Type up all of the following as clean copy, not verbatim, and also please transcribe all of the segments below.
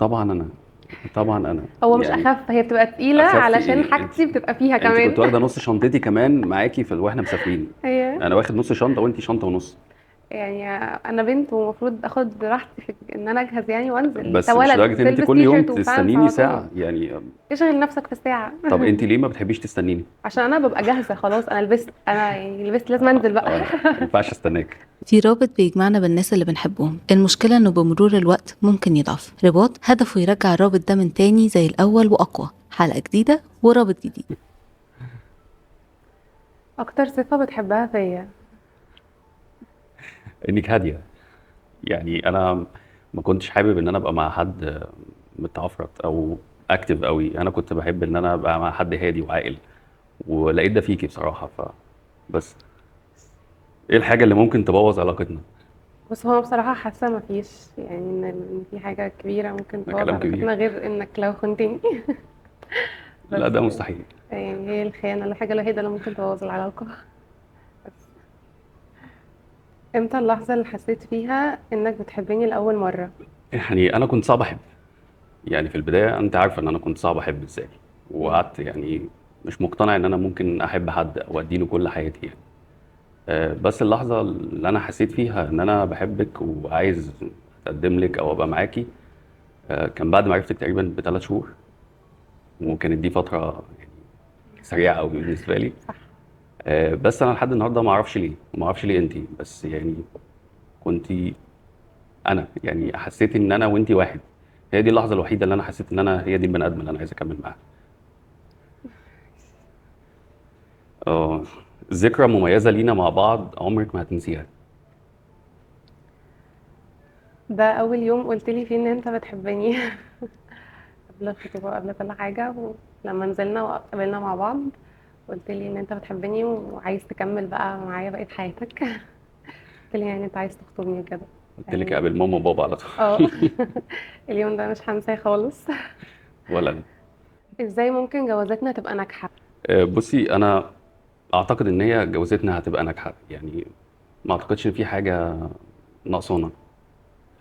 طبعا انا طبعا انا هو مش يعني اخف، هي بتبقى تقيله اخف علشان ايه انت؟ حاجتي بتبقى فيها انت كنت كمان. واخده نص شنطتي كمان معاكي واحنا مسافرين. هي انا واخد نص شنطه وانت شنطه ونص. يعني انا بنت ومفروض اخد راحتي في ان انا اجهز يعني وانزل، انت بس مش ولد لدرجه ان انت تلبس كل تي يوم شيرت وبانس تستنيني على طول. ساعه يعني. اشغل نفسك في الساعه. طب انت ليه ما بتحبيش تستنيني؟ عشان انا ببقى جاهزه خلاص، انا لبست، انا يعني لبست لازم انزل بقى. اه لا، ما ينفعش استناك. في رابط بيجمعنا بالناس اللي بنحبهم، المشكلة انه بمرور الوقت ممكن يضعف. رباط هدفه يرجع الرابط ده من تاني زي الأول وأقوى. حلقة جديدة ورابط جديد. اكتر صفه بتحبها فيا؟ انك هاديه. يعني انا ما كنتش حابب ان انا ابقى مع حد متعفرت او اكتف قوي. انا كنت بحب ان انا ابقى مع حد هادي وعاقل، ولقيت ده فيكي بصراحه. بس ايه الحاجه اللي ممكن تبوظ علاقتنا؟ بس هو بصراحه حاسه مفيش يعني إن في حاجه كبيره ممكن ده تبوظ كلام كبير. علاقتنا غير انك لو خنتني. لا بس ده مستحيل. يعني هي الخيانه الحاجه الوحيده اللي ممكن تبوظ العلاقه. بس امتى اللحظه اللي حسيت فيها انك بتحبني لاول مره؟ يعني انا كنت صعب احب. يعني في البدايه انت عارفه ان انا كنت صعب احب ازاي. مم. وقعدت يعني مش مقتنع ان انا ممكن احب حد او اديله كل حياتي يعني. بس اللحظه اللي انا حسيت فيها ان انا بحبك وعايز اتقدم لك او ابقى معاكي، كان بعد ما عرفتك تقريبا ب3 شهور. وكانت دي فتره يعني سريعه قوي بالنسبه لي. صح. بس انا لحد النهارده ما اعرفش ليه، وما اعرفش ليه انت بس يعني كنت. انا يعني حسيت ان انا وانت واحد. هي دي اللحظه الوحيده اللي انا حسيت ان انا هي دي البني ادم اللي انا عايز اكمل معاها. اه. ذكرى مميزه لينا مع بعض عمرك ما هتنسيها. ده اول يوم قلت لي فيه ان انت بتحبني. قبل الخطوبه وقبل كل حاجه، ولما نزلنا وقابلنا مع بعض قلت لي ان انت بتحبني وعايز تكمل بقى معايا بقية حياتك. قلت لي يعني انت عايز تخطبني وكده قلت لك يعني. قابل ماما وبابا على طول. اه. اليوم ده مش هنساه خالص. ولا أنا. ازاي ممكن جوازاتنا تبقى ناجحة؟ بصي انا اعتقد ان هي جوازتنا هتبقى ناجحه يعني. ما اعتقدش ان في حاجه ناقصانا.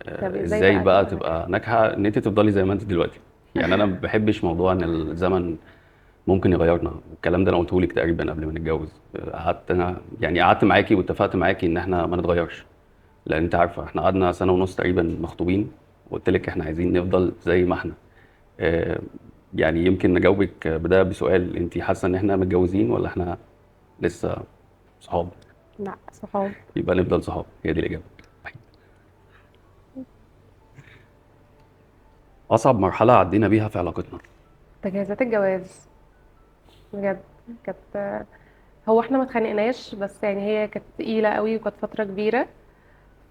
طب ازاي ازاي بقى بقى تبقى ناجحة؟ تبقى ناجحه؟ ان انت تفضلي زي ما انت دلوقتي. يعني انا ما بحبش موضوع ان الزمن ممكن يغيرنا. والكلام ده انا قلته لك تقريبا قبل ما نتجوز. قعدت انا يعني قعدت معاكي واتفقت معاكي ان احنا ما نتغيرش. لان انت عارفه احنا قعدنا سنه ونص تقريبا مخطوبين. وقلت لك احنا عايزين نفضل زي ما احنا. آه، يعني يمكن نجاوبك بده بسؤال: انت حاسه ان احنا متجوزين ولا احنا لسه صحاب؟ لا، صحاب. يبقى نفضل صحاب، هي دي الاجابه. اصعب مرحله عدينا بيها في علاقتنا. تجهيزات الجواز بجد كانت، هو احنا ما اتخانقناش بس يعني هي كانت تقيلة قوي وكانت فترة كبيرة.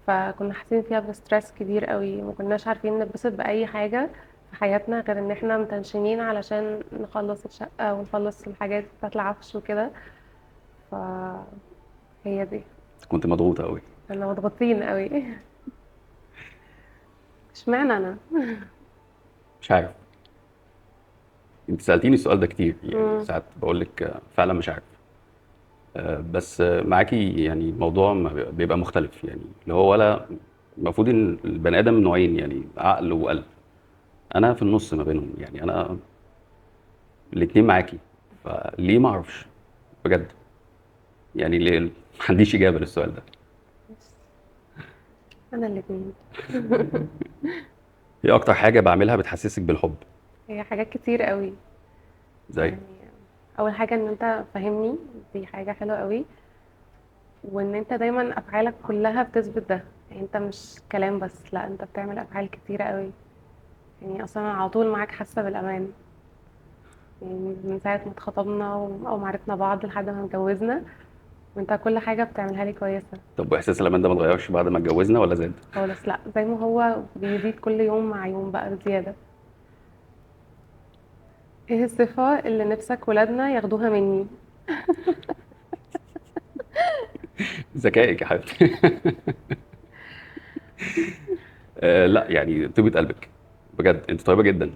فكنا حاسين فيها بستريس كبير قوي، ما كناش عارفين نتبسط بأي حاجة في حياتنا غير ان احنا متنشنين علشان نخلص الشقة ونخلص الحاجات بتاعت العفش وكده. فهي دي. كنت مضغوطه قوي. كنا مضغوطين قوي. اشمعنى انا؟ مش عارف. انت سالتيني السؤال ده كتير يعني مم. ساعات بقول لك فعلا مش عارف. بس معاكي يعني الموضوع بيبقى مختلف يعني اللي هو ولا. المفروض ان البني ادم نوعين يعني عقل وقلب. انا في النص ما بينهم يعني انا الاتنين معاكي. فليه ما اعرفش بجد. يعني ليه ما عنديش اجابه للسؤال ده. انا الاتنين. ايه اكتر حاجه بعملها بتحسسك بالحب؟ هي حاجات كتير قوي زي. يعني. اول حاجه ان انت فاهمني، دي حاجه حلوه قوي. وان انت دايما افعالك كلها بتثبت ده، يعني انت مش كلام بس، لا انت بتعمل افعال كتيره قوي. يعني اصلا أنا على طول معاك حاسه بالامان. يعني من ساعه ما اتخطبنا او ما عرفنا بعض لحد ما اتجوزنا، وانت كل حاجه بتعملها لي كويسه. طب واحساس الامان ده ما اتغيرش بعد ما اتجوزنا ولا زاد؟ خالص لا، زي ما هو بيزيد كل يوم مع يوم بقى بزياده. ايه الصفه اللي نفسك ولادنا ياخدوها مني؟ ذكائك يا حبيبتي. لا يعني طيبه قلبك. بجد انت طيبه جدا.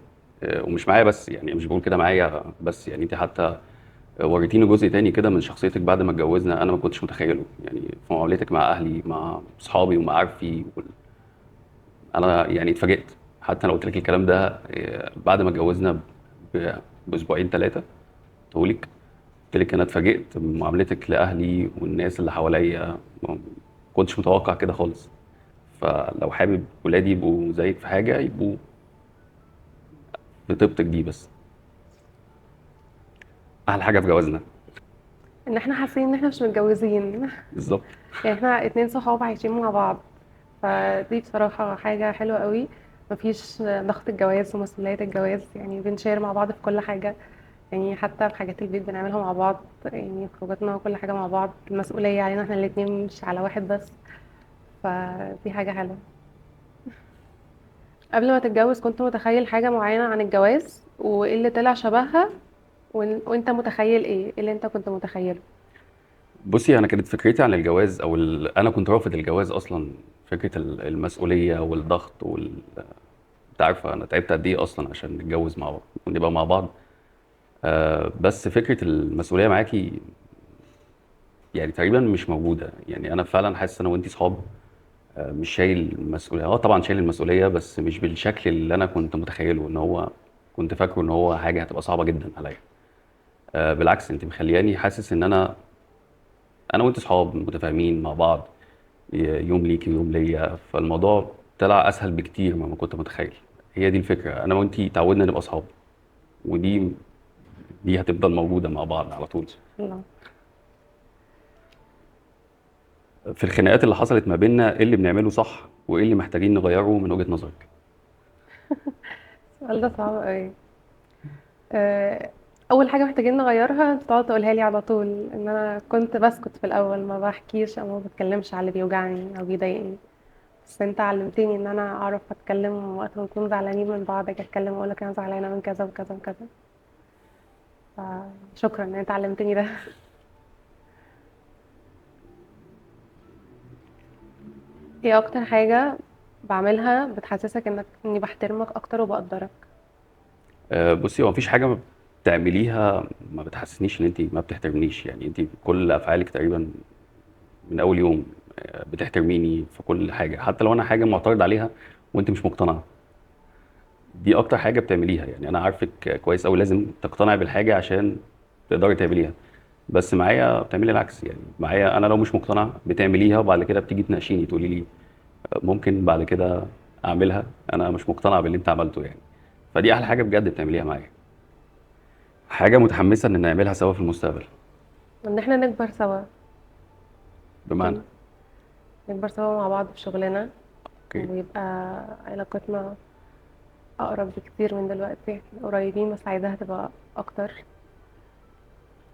ومش معايا بس يعني مش بقول كده معايا بس يعني انت حتى وريتيني جزء تاني كده من شخصيتك بعد ما اتجوزنا انا ما كنتش متخيله يعني في معاملتك مع اهلي مع اصحابي ومعارفي انا يعني اتفاجئت. حتى لو قلت لك الكلام ده بعد ما اتجوزنا باسبوعين 3 تقولك، قلت لك انا اتفاجئت من معاملتك لاهلي والناس اللي حواليا، ما كنتش متوقع كده خالص. فلو حابب ولادي يبقوا زيك في حاجه، يبقوا بطيبتك دي بس. احلى حاجه في جوازنا. ان احنا حاسين ان احنا مش متجوزين. بالظبط. يعني احنا اتنين صحاب عايشين مع بعض، فدي بصراحة حاجة حلوة قوي. مفيش ضغط الجواز ومسؤوليات الجواز، يعني بنشير مع بعض في كل حاجة. يعني حتى في حاجات البيت بنعملها مع بعض، يعني خروجاتنا وكل حاجة مع بعض، المسؤولية علينا احنا الاتنين مش على واحد بس. فدي حاجة حلوة. قبل ما تتجوز كنت متخيل حاجة معينة عن الجواز وايه اللي طلع شبهها، وانت متخيل ايه اللي انت كنت متخيله؟ بصي، انا كانت فكرتي عن الجواز انا كنت رافض الجواز اصلا. فكره المسؤوليه والضغط انت عارفه انا تعبت قد ايه اصلا عشان نتجوز مع بعض ونبقى مع بعض. بس فكره المسؤوليه معاكي يعني تقريبا مش موجوده. يعني انا فعلا حاسس انا وانتي صحاب. مش شايل المسؤوليه. طبعا شايل المسؤوليه بس مش بالشكل اللي انا كنت متخيله. ان هو كنت فاكره ان هو حاجه هتبقى صعبه جدا عليا. بالعكس، انت مخلياني حاسس ان انا وانت صحاب متفاهمين مع بعض. يوم ليكي ويوم ليا، فالموضوع طلع اسهل بكتير مما كنت متخيل. هي دي الفكره، انا وانتي تعودنا نبقى صحاب، ودي هتفضل موجوده مع بعض على طول. الله. في الخناقات اللي حصلت ما بيننا، ايه اللي بنعمله صح وايه اللي محتاجين نغيره من وجهة نظرك؟ السؤال ده صعب قوي. آه، اول حاجه محتاجين نغيرها انت تقعد تقولها لي على طول، ان انا كنت بسكت في الاول، ما بحكيش او ما بتكلمش على اللي بيوجعني او بيضايقني. بس انت علمتني ان انا اعرف اتكلم وقت ما نكون زعلانين من بعض، اجي اتكلم واقول لك انا زعلانه من كذا وكذا وكذا. فشكرا ان انت علمتني ده. ايه اكتر حاجه بعملها بتحسسك اني بحترمك اكتر وبقدرك؟ بصي، هو مفيش حاجه بتعمليها ما بتحسسنيش ان انت ما بتحترمنيش. يعني انت كل افعالك تقريبا من اول يوم بتحترميني في كل حاجه، حتى لو انا حاجه معترض عليها وانت مش مقتنعه. دي اكتر حاجه بتعمليها. يعني انا عارفك كويس قوي، لازم تقتنعي بالحاجه عشان تقدري تعمليها. بس معايا بتعملي العكس. يعني معايا انا لو مش مقتنع بتعمليها، وبعد كده بتيجي تناقشيني تقولي لي ممكن بعد كده اعملها، انا مش مقتنع باللي انت عملته يعني. فدي احلى حاجه بجد بتعمليها معايا. حاجه متحمسه ان نعملها سوا في المستقبل. وان احنا نكبر سوا. بمعنى؟ نكبر سوا مع بعض في شغلنا، اوكي. ويبقى علاقتنا أقرب بكتير من دلوقتي. قريبين بس عايزاها تبقى أكتر.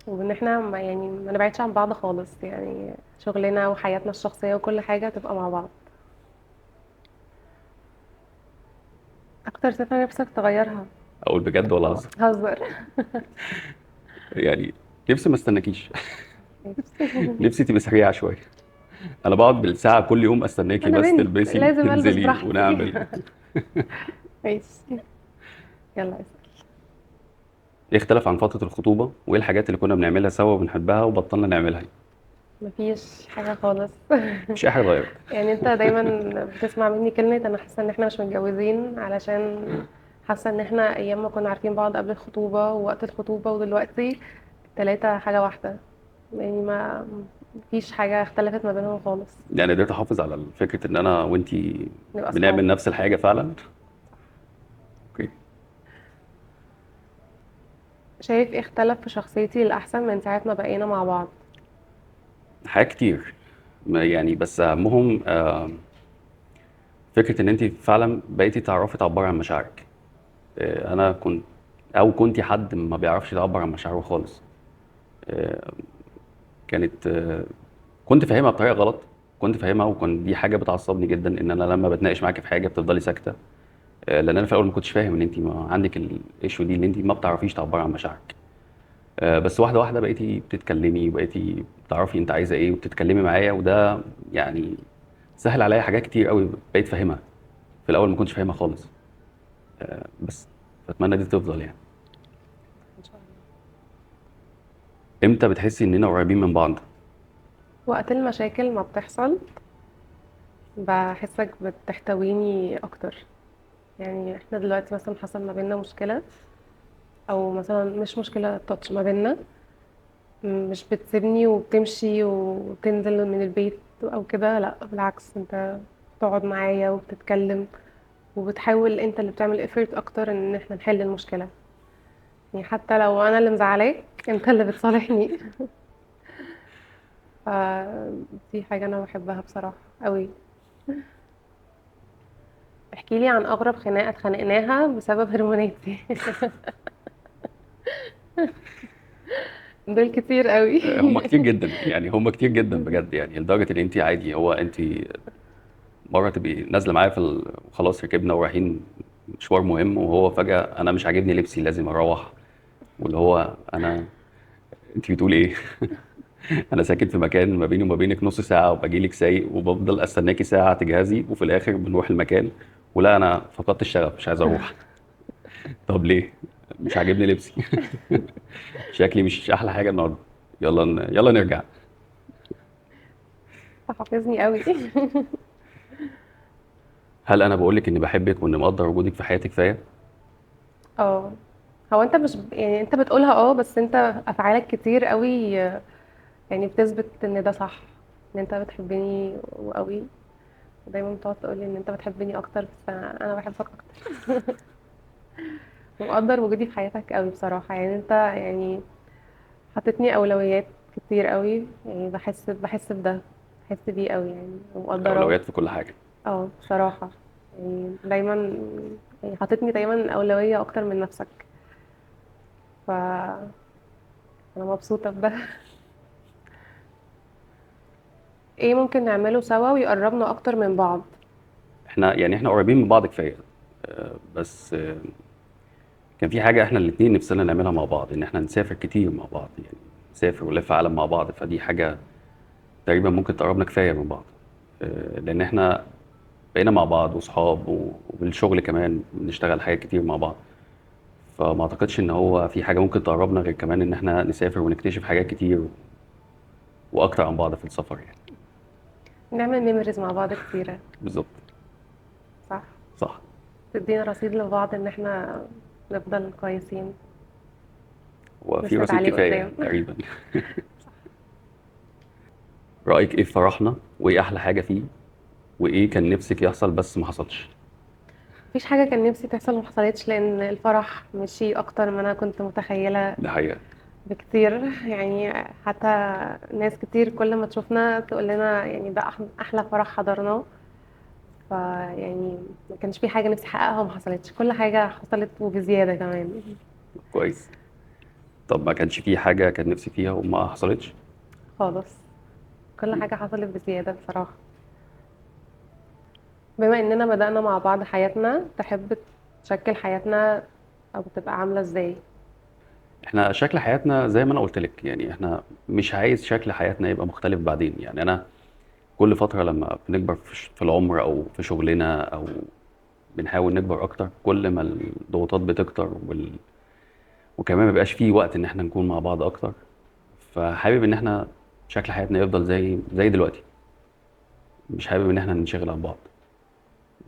وإن احنا ما نبعدش عن بعض خالص، يعني شغلنا وحياتنا الشخصية وكل حاجة تبقى مع بعض. أكتر صفة نفسك تغيرها؟ اقول بجد ولا هزر؟ هزر. يعني نفسي ما استناكيش. نفسي. نفسي تبقي سريعه شويه. انا بقعد بالساعه كل يوم استناكي أنا بس بنت تلبسي لازم ألبس تنزلي براحتي. ونعمل. ماشي. يلا اسأل. ايه اختلف عن فتره الخطوبه، وايه الحاجات اللي كنا بنعملها سوا وبنحبها وبطلنا نعملها؟ مفيش حاجة خالص. مش اي حاجه اتغيرت. يعني انت دايما بتسمع مني كلمة انا حاسة ان احنا مش متجوزين، علشان حاسة ان احنا ايام ما كنا عارفين بعض قبل الخطوبة ووقت الخطوبة ودلوقتي التلاتة حاجة واحدة. يعني ما فيش حاجة اختلفت ما بينهم خالص. يعني قدرت احافظ على فكره ان انا وانتي نبقى صحاب. بنعمل نفس الحاجه فعلا. اوكي. شايف ايه اختلف في شخصيتي للأحسن من ساعة ما بقينا مع بعض؟ حاجات كتير. يعني بس اهمهم فكره ان انت فعلا بقيتي تعرفي تعبري عن مشاعرك. انا كنت او كنتي حد ما بيعرفش يعبر عن مشاعره خالص. آه، كانت كنت فاهمها بطريقه غلط. كنت فاهمها، وكان دي حاجه بتعصبني جدا ان انا لما بتناقش معاكي في حاجه بتفضلي ساكته. لان انا في الاول ما كنتش فاهم ان انت ما عندك الايشو دي، ان انت ما بتعرفيش تعبري عن مشاعرك. بس واحده واحده بقيتي بتتكلمي، وبقيتي بتعرفي انت عايزه ايه وبتتكلمي معايا، وده يعني سهل عليا حاجات كتير قوي بقيت فاهمها. في الاول ما كنتش فاهمها خالص. بس فاتمنى دي تفضل يعني. ان شاء الله. امتى بتحسي اننا قريبين من بعض؟ وقت المشاكل ما بتحصل بحسك بتحتويني اكتر. يعني احنا دلوقتي مثلا حصل ما بيننا مشكلة، او مثلا مش مشكلة تاتش ما بيننا، مش بتسيبني وبتمشي وتنزل من البيت او كده، لا بالعكس، انت بتقعد معايا وبتتكلم وبتحاول، انت اللي بتعمل effort اكتر ان احنا نحل المشكلة. يعني حتى لو انا اللي مزعلاك انت اللي بتصالحني. فدي حاجة انا بحبها بصراحة قوي. احكي لي عن اغرب خناقة اتخانقناها بسبب هرموناتي. دول كتير قوي. هم كتير جدا، يعني هم كتير جدا بجد، يعني لدرجه ان انت عادي، هو انت مره تبقي نازله معايا وخلاص ركبنا ورايحين مشوار مهم، وهو فجاه انا مش عاجبني لبسي لازم اروح، واللي هو انا، انت بتقول ايه؟ انا ساكن في مكان ما بيني وما بينك نص ساعه وباجي لك سايق وبفضل استناكي ساعه تجهزي، وفي الاخر بنروح المكان ولا انا فقدت الشغف مش عايز اروح. طب ليه؟ مش عاجبني لبسي. شكلي مش احلى حاجه النهارده. يلا نرجع. حافظني قوي. هل انا بقول لك اني بحبك واني مقدر وجودك في حياتي كفايه؟ اه، هو انت مش يعني انت بتقولها بس انت افعالك كتير قوي، يعني بتثبت ان ده صح، ان انت بتحبني قوي. دايما بتقعد تقولي ان انت بتحبني اكتر، بس انا بحبك اكتر. ومقدر وجودي في حياتك قوي بصراحة. يعني انت يعني حطيتني اولويات كتير قوي، يعني بحس بده، بحس بيه قوي يعني ومقدراه. الاولويات في كل حاجه. اه بصراحة، يعني دايما، يعني حاططني دايما أولوية أكتر من نفسك، فأنا مبسوطة بده. ايه ممكن نعمله سوا ويقربنا أكتر من بعض؟ احنا قريبين من بعض كفايه. بس كان في حاجه احنا الاثنين نفسنا نعملها مع بعض، ان احنا نسافر كتير مع بعض، يعني نسافر ونلف عالم مع بعض، فدي حاجه تقريبا ممكن تقربنا كفايه من بعض. لان احنا بقينا مع بعض وصحاب وبالشغل كمان بنشتغل حاجات كتير مع بعض، فما اعتقدش ان هو في حاجه ممكن تقربنا غير كمان ان احنا نسافر ونكتشف حاجات كتير واكتر عن بعض في السفر يعني. نعمل ميموريز مع بعض كتيرة. بالظبط. صح. صح. تدينا رصيد لبعض إن احنا نفضل كويسين، وفي نسند رصيد عليه كفايه قدام. تقريبا. رايك ايه في فرحنا، وايه احلى حاجه فيه، وايه كان نفسك يحصل بس ما حصلش؟ مفيش حاجة كان نفسي تحصل ومحصلتش، لأن الفرح مشي أكتر ما أنا كنت متخيلة ده حقيقه. بكتير. يعني حتى ناس كتير كل ما تشوفنا تقول لنا يعني ده أحلى فرح حضرناه. فيعني ما كانش في حاجة نفسي أحققها وما حصلتش، كل حاجة حصلت وبزيادة كمان. كويس. طب ما كانش في حاجه كان نفسي فيها وما حصلتش؟ خالص، كل حاجة حصلت بزيادة بصراحة. بما إننا بدأنا مع بعض حياتنا، تحب تشكل حياتنا أو تبقى عاملة إزاي؟ احنا شكل حياتنا زي ما انا قلت لك، يعني احنا مش عايز شكل حياتنا يبقى مختلف بعدين، يعني انا كل فتره لما بنكبر في العمر او في شغلنا او بنحاول نكبر اكتر، كل ما الضغوطات بتكتر وكمان ما بيبقاش فيه وقت ان احنا نكون مع بعض اكتر. فحابب ان احنا شكل حياتنا يفضل زي دلوقتي، مش حابب ان احنا ننشغل عن بعض،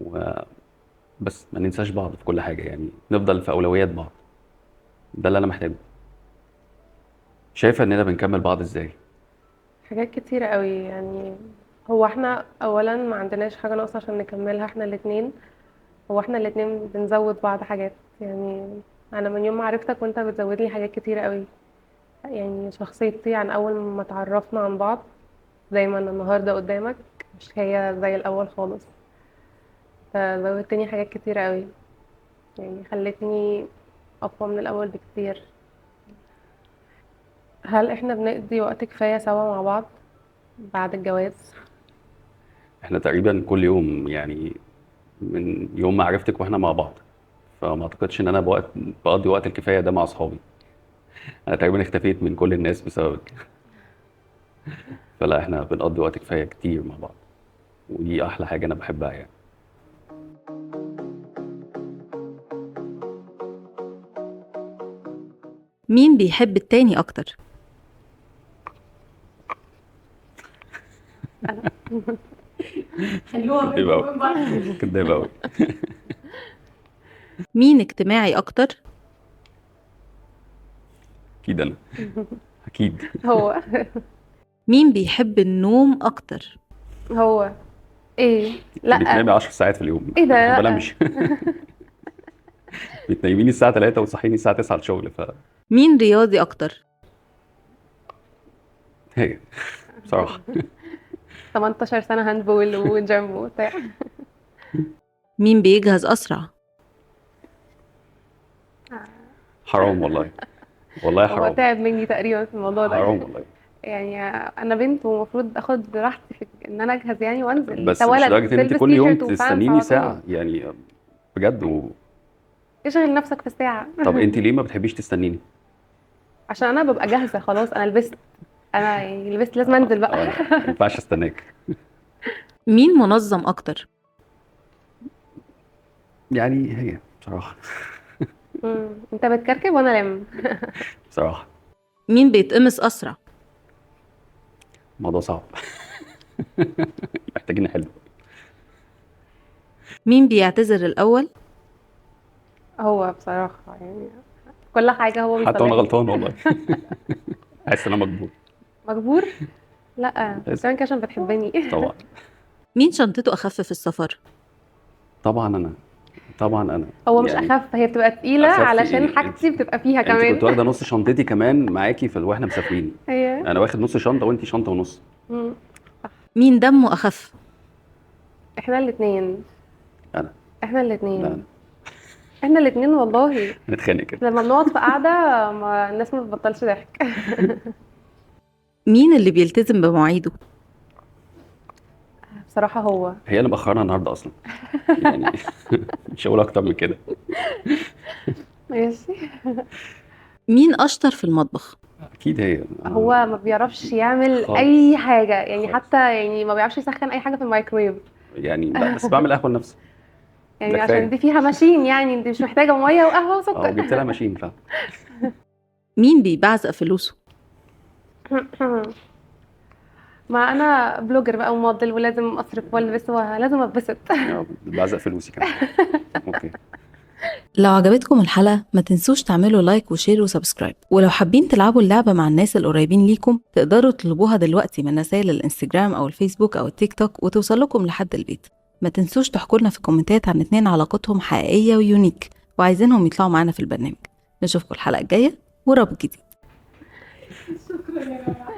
وبس ما ننساش بعض في كل حاجه، يعني نفضل في اولويات بعض. ده اللي انا محتاجه. شايفه اننا بنكمل بعض ازاي؟ حاجات كتيرة قوي يعني. هو احنا أولا ما عندناش حاجة ناقصة عشان نكملها احنا الاتنين. هو احنا الاتنين بنزود بعض حاجات يعني. أنا من يوم ما عرفتك وانت بتزود لي حاجات كتيرة قوي. يعني شخصيتي عن أول ما تعرفنا عن بعض، زي ما أنا النهاردة قدامك، مش هي زي الأول خالص. فزودتني حاجات كتيرة قوي، يعني خلتني أقوى من الأول بكتير. هل احنا بنقضي وقت كفاية سوا مع بعض بعد الجواز؟ احنا تقريبا كل يوم، يعني من يوم ما عرفتك واحنا مع بعض، فما اعتقدش ان انا بقضي وقت الكفايه ده مع اصحابي. انا تقريبا اختفيت من كل الناس بسببك. فلا، احنا بنقضي وقت كفايه كتير مع بعض، ودي احلى حاجه انا بحبها يعني. مين بيحب التاني أكتر؟ حلوة كدابه منكم قوي. من بعض. كدابه قوي. مين اجتماعي أكتر؟ اكيد انا، اكيد. هو مين بيحب النوم أكتر؟ هو ايه؟ بتنامي لا 10 ساعات في اليوم، ايه ده؟ ما لا بنامش. بتنيميني الساعه 3 وتصحيني الساعه 9 الشغل. مين رياضي أكتر؟ هي بصراحه 18 سنة هاندبول وجيم وبتاع. مين بيجهز أسرع؟ حرام والله، والله هو حرام، تعب مني تقريبا في الموضوع ده. حرام والله. يعني انا بنت ومفروض اخد راحتي في ان انا اجهز يعني وانزل. انت بس مش ولد لدرجه ان انت تلبس كل يوم تيشيرت وبانس تستنيني على طول. ساعه يعني، بجد. اشغل نفسك في الساعة. طب انت ليه ما بتحبيش تستنيني؟ عشان انا ببقى جاهزة خلاص، انا لبست، انا يعني لبست لازم انزل بقى. لا ما ينفعش استناك. مين منظم أكتر؟ يعني هي بصراحه، انت بتكركب وانا لم. بصراحه مين بيتقمص أسرع؟ الموضوع صعب. محتاجين نحله. مين بيعتذر الأول؟ هو بصراحة يعني كل حاجة هو حتى وانا بيصلحني. غلطان والله. حاسس ان انا مجبور. مجبور؟ لا لازم. بتعمل كده عشان بتحبني. طبعا، مين شنطته أخف في السفر؟ طبعا انا، طبعا انا. هو مش يعني اخف، هي بتبقى تقيلة اخف علشان ايه؟ حاجتي بتبقى فيها انت كمان. كنت واخده نص شنطتي كمان معاكي في واحنا مسافرين. هي انا واخد نص شنطه وانت شنطه ونص. مم. مين دمه أخف؟ احنا الاتنين. انا. احنا لا الاتنين. انا. احنا الاتنين والله. نتخانق كده. لما بنقعد في قعدة ما الناس ما بتبطلش ضحك. مين اللي بيلتزم بمواعيده؟ بصراحة هو. هي اللي مأخرنا النهارده اصلا يعني. مش هقول اكتر من كده. ماشي. مين أشطر في المطبخ؟ اكيد هي. هو ما بيعرفش يعمل خالص. اي حاجة يعني، خالص. حتى يعني ما بيعرفش يسخن اي حاجة في الميكرويف. يعني لا، بس بعمل قهوه لنفسي. يعني ده عشان كفايه. دي فيها ماشين، يعني انت مش محتاجة مية وقهوة وسكر. وجبت لها ماشين فعلا. مين بيبعزق فلوسه؟ ما انا بلوجر بقى وموديل ولازم اصرف والبس ولازم اتبسط. بعزق فلوسي كمان. اوكي. لو عجبتكم الحلقة ما تنسوش تعملوا لايك وشير وسبسكرايب، ولو حابين تلعبوا اللعبة مع الناس القريبين ليكم تقدروا تطلبوها دلوقتي من رسائل الانستجرام أو الفيسبوك أو التيك توك وتوصل لكم لحد البيت. ما تنسوش تحكوا لنا في الكومنتات عن 2 علاقتهم حقيقية ويونيك وعايزينهم يطلعوا معانا في البرنامج. نشوفكم الحلقة الجاية ورابط جديد. شكرا يا جماعة.